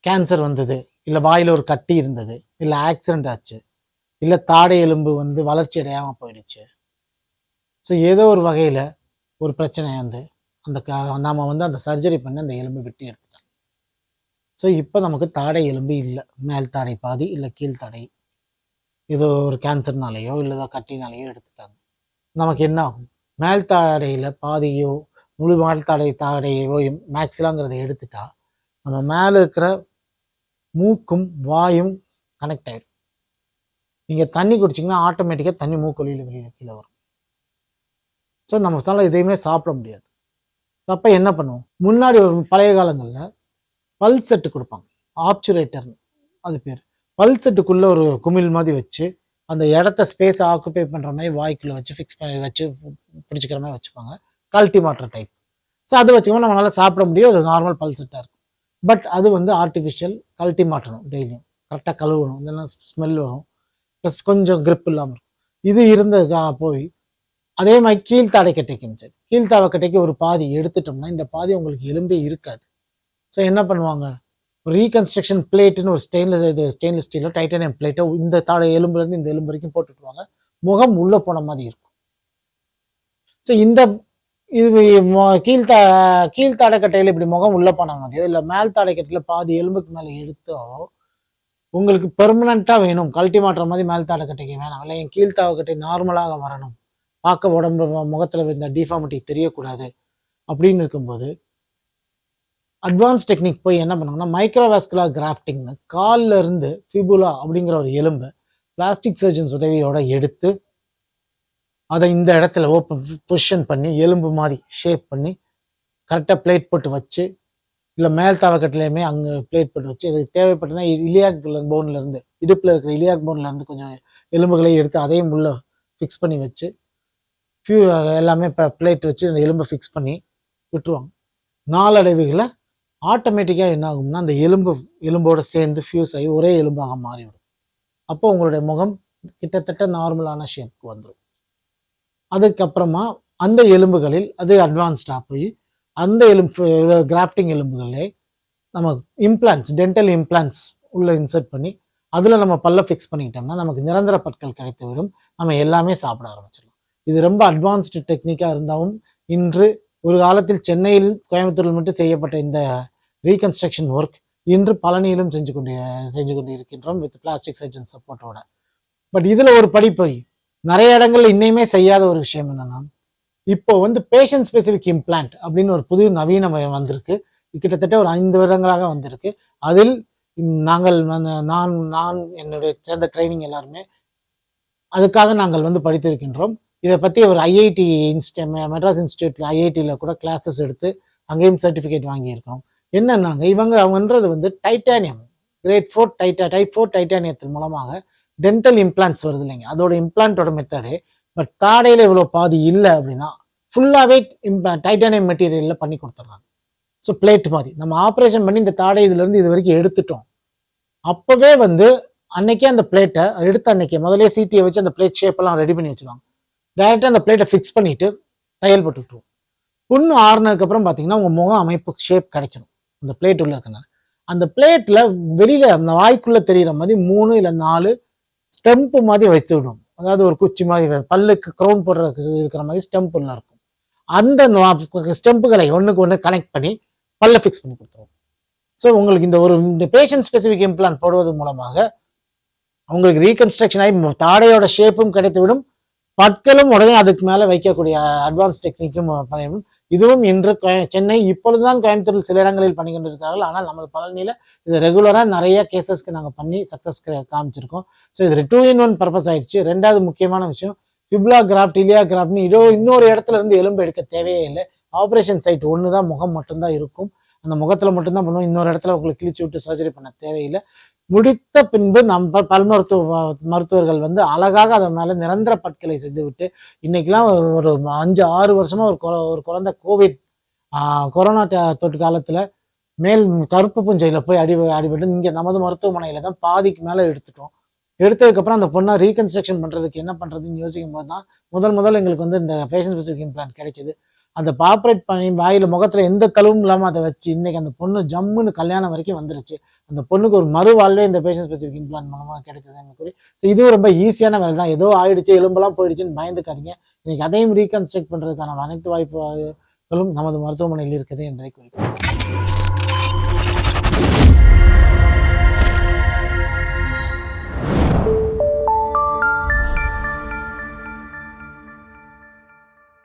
Cancer வந்தது, இல்லை வாயில் ஒரு கட்டி இருந்தது, இல்லை ஆக்சிடென்ட் ஆச்சு, இல்லை தாடை எலும்பு வந்து வளர்ச்சி அடையாமல் போயிடுச்சு. ஸோ ஏதோ ஒரு வகையில் ஒரு பிரச்சனை வந்து நாம் வந்து அந்த சர்ஜரி பண்ணி அந்த எலும்பு வெட்டி எடுத்துட்டோம். ஸோ இப்போ நமக்கு தாடை எலும்பு இல்லை, மேல் தாடை பாதி இல்லை கீழ் தாடை ஏதோ ஒரு கேன்சர்னாலேயோ இல்லை கட்டினாலேயோ எடுத்துட்டாங்க. நமக்கு என்ன ஆகும்? மேல் தாடையில் பாதியோ முழு மேல் தாடையோ மேக்ஸிலாங்கிறத எடுத்துட்டா நம்ம மேலே இருக்கிற மூக்கும் வாயும் கனெக்ட் ஆகிடும். நீங்கள் தண்ணி குடிச்சிங்கன்னா ஆட்டோமேட்டிக்காக தண்ணி மூக்கொலியில் வெளியில் கீழே வரும். ஸோ நம்ம சால எதையுமே சாப்பிட முடியாது. அப்போ என்ன பண்ணுவோம்? முன்னாடி ஒரு பழைய காலங்களில் பல் செட்டு கொடுப்பாங்க, ஆப்சுரேட்டர்னு அது பேர். பல் செட்டுக்குள்ளே ஒரு குமிழ் மாதிரி வச்சு அந்த இடத்த ஸ்பேஸை ஆக்குப்பை பண்ணுற மாதிரி வாய்க்குள்ளே வச்சு ஃபிக்ஸ் பண்ணி வச்சு பிடிச்சிக்கிற மாதிரி வச்சுப்பாங்க, கழட்டி மாட்டுற டைப். ஸோ அது வச்சுக்கோங்க நம்மளால் சாப்பிட முடியும், அது நார்மல் பல் செட்டாக இருக்கும். பட் அது வந்து ஆர்டிஃபிஷியல், கழட்டி மாட்டணும் டெய்லியும், கரெக்டாக கழுவணும், இல்லைன்னா ஸ்மெல் வரும், ப்ளஸ் கொஞ்சம் கிரிப் இல்லாமல் இருக்கும். இது இருந்ததுக்கா போய் அதே மாதிரி கீழ்த்தாடைக்கட்டைக்கும் சரி, கீழ்த்தாடைக்கட்டைக்கு ஒரு பாதி எடுத்துட்டோம்னா இந்த பாதி உங்களுக்கு எலும்பே இருக்காது. ஸோ என்ன பண்ணுவாங்க? ஒரு ரீகன்ஸ்ட்ரக்ஷன் பிளேட்டுன்னு ஒரு ஸ்டெயின்லெஸ் ஸ்டீலோ டைட்டானியம் பிளேட்டோ இந்த தாடை எலும்புலேருந்து இந்த எலும்பு வரைக்கும் போட்டுட்டுருவாங்க. முகம் உள்ளே போன மாதிரி இருக்கும். ஸோ இந்த இது கீழ்த்தாடைக்கட்டையில் இப்படி முகம் உள்ளே போன மாதிரியோ இல்லை மேல் தாடைக்கட்டையில் பாதி எலும்புக்கு மேலே எடுத்தோ உங்களுக்கு பெர்மனண்ட்டாக வேணும், கழட்டி மாட்டுற மாதிரி மேல் தாடைக்கட்டைக்கு வேணாம், இல்லை என் கீழ்த்தாடைக்கட்டை நார்மலாக வரணும், பார்க்க உடம்பு முகத்தில் இந்த டிஃபார்மிட்டி தெரியக்கூடாது அப்படின்னு இருக்கும்போது அட்வான்ஸ் டெக்னிக் போய் என்ன பண்ணுவாங்கன்னா மைக்ரோவாஸ்குலர் கிராஃப்டிங்னு காலில் இருந்து ஃபிபுலா அப்படிங்கிற ஒரு எலும்பை பிளாஸ்டிக் சர்ஜன்ஸ் உதவியோட எடுத்து அதை இந்த இடத்துல ஓப்பன் பொசிஷன் பண்ணி எலும்பு மாதிரி ஷேப் பண்ணி கரெக்டாக பிளேட் போட்டு வச்சு, இல்லை மேல் தாவக்கட்டிலையுமே அங்கே பிளேட் போட்டு வச்சு அது தேவைப்பட்டதுனா இலியாக் போன்லேருந்து இடுப்பில் இருக்கிற இலியாக் போன்லேருந்து கொஞ்சம் எலும்புகளை எடுத்து அதையும் உள்ள ஃபிக்ஸ் பண்ணி வச்சு எல்லாமே இப்போ பிளேட் வச்சு அந்த எலும்பை ஃபிக்ஸ் பண்ணி விட்டுருவாங்க. நாளடைவுகளை ஆட்டோமேட்டிக்காக என்ன ஆகும்னா அந்த எலும்போட சேர்ந்து ஃபியூஸ் ஆகி ஒரே எலும்பாக மாறிவிடும். அப்போ உங்களுடைய முகம் கிட்டத்தட்ட நார்மலான ஷேப்புக்கு வந்துடும். அதுக்கப்புறமா அந்த எலும்புகளில் அது அட்வான்ஸ்டாக போய் அந்த கிராஃப்டிங் எலும்புகளே நம்ம இம்ப்ளான்ஸ், டென்டல் இம்ப்ளான்ஸ் உள்ள இன்சர்ட் பண்ணி அதில் நம்ம பல்ல ஃபிக்ஸ் பண்ணிக்கிட்டோம்னா நமக்கு நிரந்தர பற்கள் கிடைத்து விடும், நம்ம எல்லாமே சாப்பிட ஆரம்பிச்சிடலாம். இது ரொம்ப அட்வான்ஸ்டு டெக்னிக்காக இருந்தாலும் இன்று ஒரு காலத்தில் சென்னையில் கோயம்புத்தூரில் மட்டும் செய்யப்பட்ட இந்த ரீகன்ஸ்ட்ரக்ஷன் ஒர்க் இன்று பழனியிலும் செஞ்சு கொண்டு இருக்கின்றோம் வித் பிளாஸ்டிக் சர்ஜன் சப்போர்ட்டோட. பட் இதில் ஒரு படி போய் நிறைய இடங்கள்ல இன்னையுமே செய்யாத ஒரு விஷயம் என்னன்னா, இப்போ வந்து பேஷண்ட் ஸ்பெசிஃபிக் இம்ப்ளான்ட் அப்படின்னு ஒரு புது நவீனம் வந்திருக்கு, கிட்டத்தட்ட ஒரு 5 வருடங்களாக வந்திருக்கு. அதில் நாங்கள் நான் என்னுடைய சேர்ந்த ட்ரைனிங் எல்லாருமே அதுக்காக நாங்கள் வந்து படித்திருக்கின்றோம். இதை பற்றி ஒரு ஐஐடி மெட்ராஸ் இன்ஸ்டியூட்ல ஐஐடியில் கூட கிளாஸஸ் எடுத்து அங்கேயும் சர்டிஃபிகேட் வாங்கியிருக்கோம். என்னன்னாங்க அவங்கன்றது வந்து டைட்டானியம் கிரேட் 4 டைப் 4 டைட்டானியத்தின் மூலமாக டென்டல் இம்ப்ளான்ஸ் வருது இல்லைங்க, அதோட இம்ப்ளான்ட்டோட மெத்தடு. பட் தாடையில் இவ்வளோ பாதி இல்லை அப்படின்னா ஃபுல்லாகவே டைட்டானியம் மெட்டீரியலில் பண்ணி கொடுத்துட்றாங்க. ஸோ பிளேட் மாதிரி நம்ம ஆப்ரேஷன் பண்ணி இந்த தாடை இதுலேருந்து இது வரைக்கும் எடுத்துட்டோம். அப்போவே வந்து அன்னைக்கே அந்த பிளேட்டை எடுத்து அன்னைக்கே முதலே சீட்டியை வச்சு அந்த பிளேட் ஷேப்பெல்லாம் ரெடி பண்ணி வச்சுருவாங்க. டைரெக்டாக அந்த பிளேட்டை ஃபிக்ஸ் பண்ணிட்டு தையல் போட்டுவிட்டுருவோம். புண்ணு ஆறுனதுக்கப்புறம் பார்த்தீங்கன்னா உங்கள் முக அமைப்பு ஷேப் கிடைச்சிடும் அந்த பிளேட் உள்ள இருக்கனால. அந்த பிளேட்டில் வெளியில் அந்த வாய்க்குள்ளே தெரிகிற மாதிரி 3 இல்லை 4 ஸ்டெம்ப்பு மாதிரி வச்சு விடுவோம். அதாவது ஒரு குச்சி மாதிரி பல்லுக்கு க்ரௌன் போடுறதுக்கு இருக்கிற மாதிரி ஸ்டெம்ப் உள்ள இருக்கும். அந்த ஸ்டெம்புகளை ஒன்றுக்கு ஒன்று கனெக்ட் பண்ணி பல்ல ஃபிக்ஸ் பண்ணி கொடுத்துருவோம். ஸோ உங்களுக்கு இந்த பேஷண்ட் ஸ்பெசிஃபிக் இம்ப்ளான்ட் போடுவது மூலமாக உங்களுக்கு ரீகன்ஸ்ட்ரக்ஷன் ஆகி தாடையோட ஷேப்பும் கிடைத்துவிடும், பற்களும் உடனே அதுக்கு மேலே வைக்கக்கூடிய அட்வான்ஸ் டெக்னிக்கும் பண்ணிடும். இதுவும் இன்று சென்னை இப்பொழுதுதான் கோயம்புத்தூரில் சில இடங்களில் பண்ணி கொண்டு இருக்கிறார்கள். ஆனால் நம்ம பழனியில் இது ரெகுலராக நிறைய கேசஸ்க்கு நாங்கள் பண்ணி சக்ஸஸ் காமிச்சிருக்கோம். ஸோ இது 2-in-1 பர்பஸ் ஆயிடுச்சு. ரெண்டாவது முக்கியமான விஷயம், ஃபிபுலா கிராஃப்ட், இலியா கிராஃப்ட்னு இன்னொரு இடத்துல இருந்து எலும்பு எடுக்க தேவையே இல்லை. ஆப்ரேஷன் சைட் ஒன்று தான், முகம் மட்டும்தான் இருக்கும், அந்த முகத்தில் மட்டும்தான் பண்ணுவோம். இன்னொரு இடத்துல உங்களுக்கு கிழிச்சு விட்டு சர்ஜரி பண்ண தேவையில்லை. முடித்த பின்பு நம்ம பல் மருத்துவர்கள் வந்து அழகாக அதன் மேலே நிரந்தர பற்களை செய்து விட்டு இன்னைக்கெல்லாம் ஒரு 5-6 வருஷமா ஒரு குழந்தை கொரோனா தொற்று காலத்தில் மேல் கருப்பு பூஞ்சையில் போய் அடிபட்டு இங்கே நமது மருத்துவமனையில் தான் பாதிக்கு மேலே எடுத்துட்டோம். எடுத்ததுக்கப்புறம் அந்த பொண்ணை ரீகன்ஸ்ட்ரக்ஷன் பண்ணுறதுக்கு என்ன பண்ணுறதுன்னு யோசிக்கும் போது தான் முதல் எங்களுக்கு வந்து இந்த பேஷண்ட் ஸ்பெசிஃபிக் இம்ப்ளான்ட் கிடைச்சிது. அந்த ஆப்ரேட் பண்ணி வாயில் முகத்தில் எந்த தளவும் இல்லாமல் அதை வச்சு இன்னைக்கு அந்த பொண்ணு ஜம்முன்னு கல்யாணம் வரைக்கும் வந்துருச்சு. அந்த பொண்ணுக்கு ஒரு மறுவாழ்வே இந்த பேஷண்ட் ஸ்பெசிஃபிக் இம்ப்ளான்ட் மூலமாக கிடைத்தது கூறி. ஸோ இதுவும் ரொம்ப ஈஸியான வேலை தான். ஏதோ ஆயிடுச்சு, எலும்பெல்லாம் போயிடுச்சுன்னு பயந்துக்காதீங்க. இன்னைக்கு அதையும் ரீகன்ஸ்ட்ரக்ட் பண்றதுக்கான அனைத்து வாய்ப்புகளும் நமது மருத்துவமனையில் இருக்குது என்பதை குறிப்பிட்டேன்.